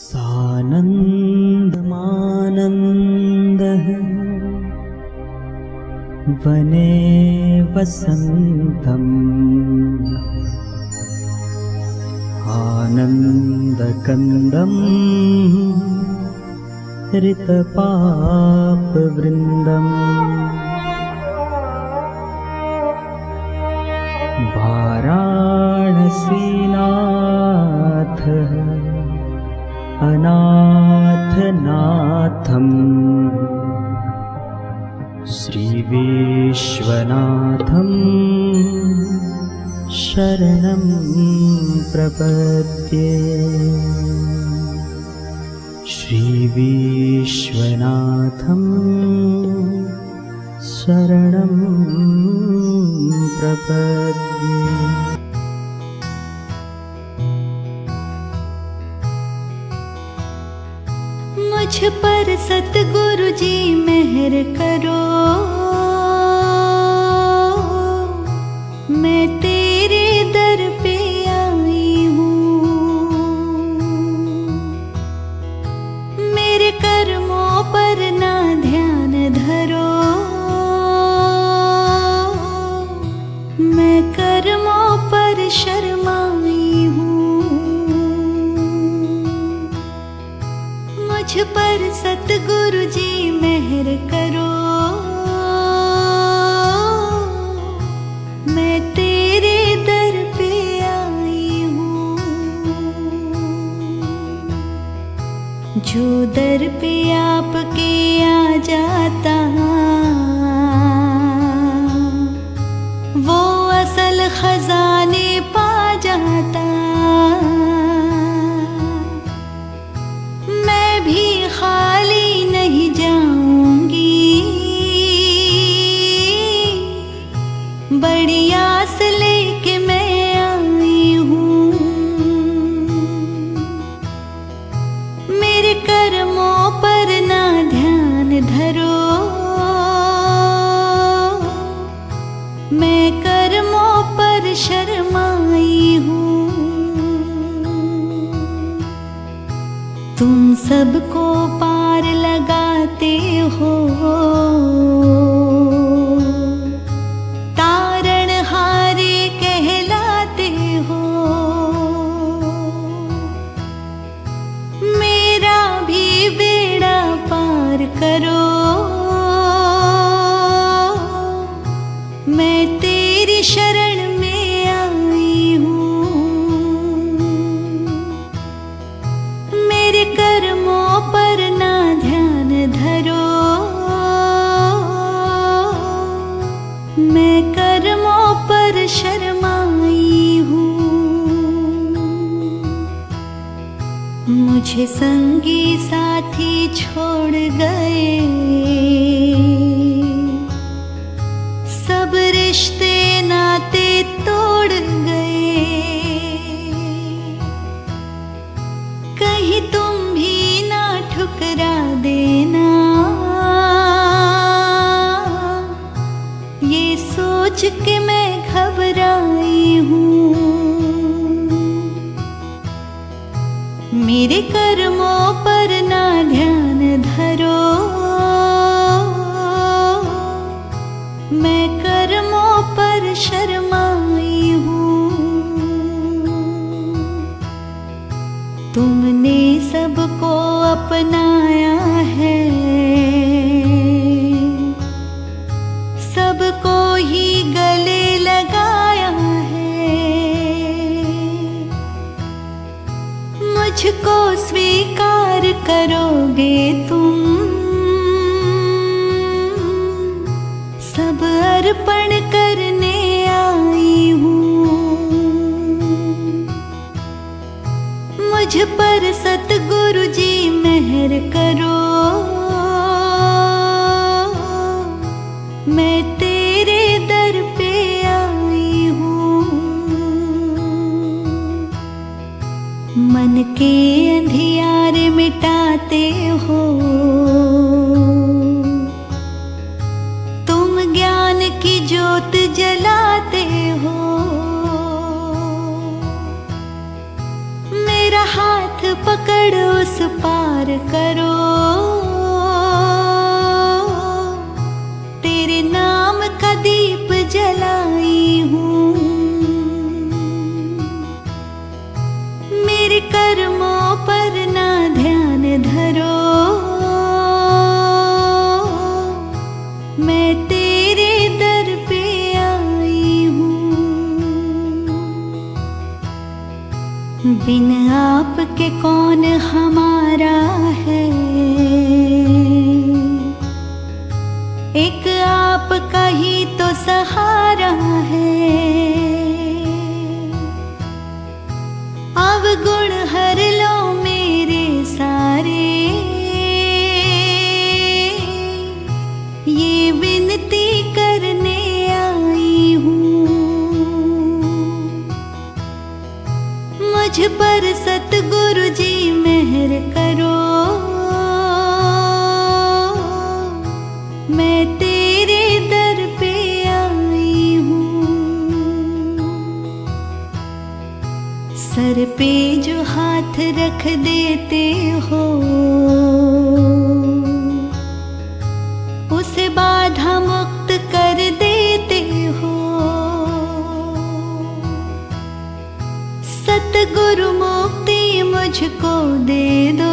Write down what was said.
सानन्दमानन्दः वने वसन्तम् आनन्दकन्दम् ऋतपापवृन्दम् वाराणसीनाथः अनाथनाथम् श्रीविश्वनाथं शरणं प्रपद्ये। श्रीविश्वनाथं शरणं प्रपद्ये। मुझ पर सतगुरु जी मेहर करो, मैं तेरे दर पे आई हूँ। मेरे कर्मों पर ना ध्यान धरो, मैं कर्मों पर शर्माई हूँ। मुझ पर सतगुरु जी मेहर करो, मैं तेरे दर पे आई हूँ। जो दर पे आपके आ जाता वो असल खजाने पा जाता। मैं भी खाली नहीं जाऊंगी, बड़ी आस लेके मैं आई हूँ। मेरे कर्मों पर ना ध्यान धरो, मैं कर्मों पर शर्माई हूँ। तुम सबको पार लगाते हो, तारणहारे कहलाते हो। मेरा भी बेड़ा पार करो, मैं तेरी शरण में आई हूँ। मेरे कर्मों पर ना ध्यान धरो, मैं कर्मों पर शर्माई हूँ। मुझे संगी साथी छोड़ गए, सब रिश्ते नाते तोड़ गए। कहीं तुम भी ना ठुकरा देना, ये सोच के मैं घबराई हूँ। मेरे कर्मों पर ना ध्यान धरो, मैं कर्मों पर शर्माई हूँ। तुमने सबको अपनाया है, सबको ही गले लगाया है। मुझको स्वीकार करोगे तुम, सब अर्पण करने आई हूँ। मुझ पर सतगुरु जी मेहर करो, मैं तेरे दर पे आई हूँ। मन के अंधियारे मिटाते हो, तुम ज्ञान की ज्योत जलाते हो। मेरा हाथ पकड़ो उस पार करो। तेरे नाम का दीप जलाई हूँ, मेरे कर्मों पर ना ध्यान धरो। मैं तेरे दर पे आई हूँ, बिन आपके कौन हमारा है। एक आपका ही तो सहारा है। अवगुण हर लो मेरे सारे, ये विनती करने आई हूँ। मुझ पर सतगुरु जी मेहर करो, मैं तेरे दर पे आई हूँ। सर पे जो हाथ रख देते हो, उसे बाधा मुक्त कर देते हो। सतगुरु मुक्ति मुझको दे दो,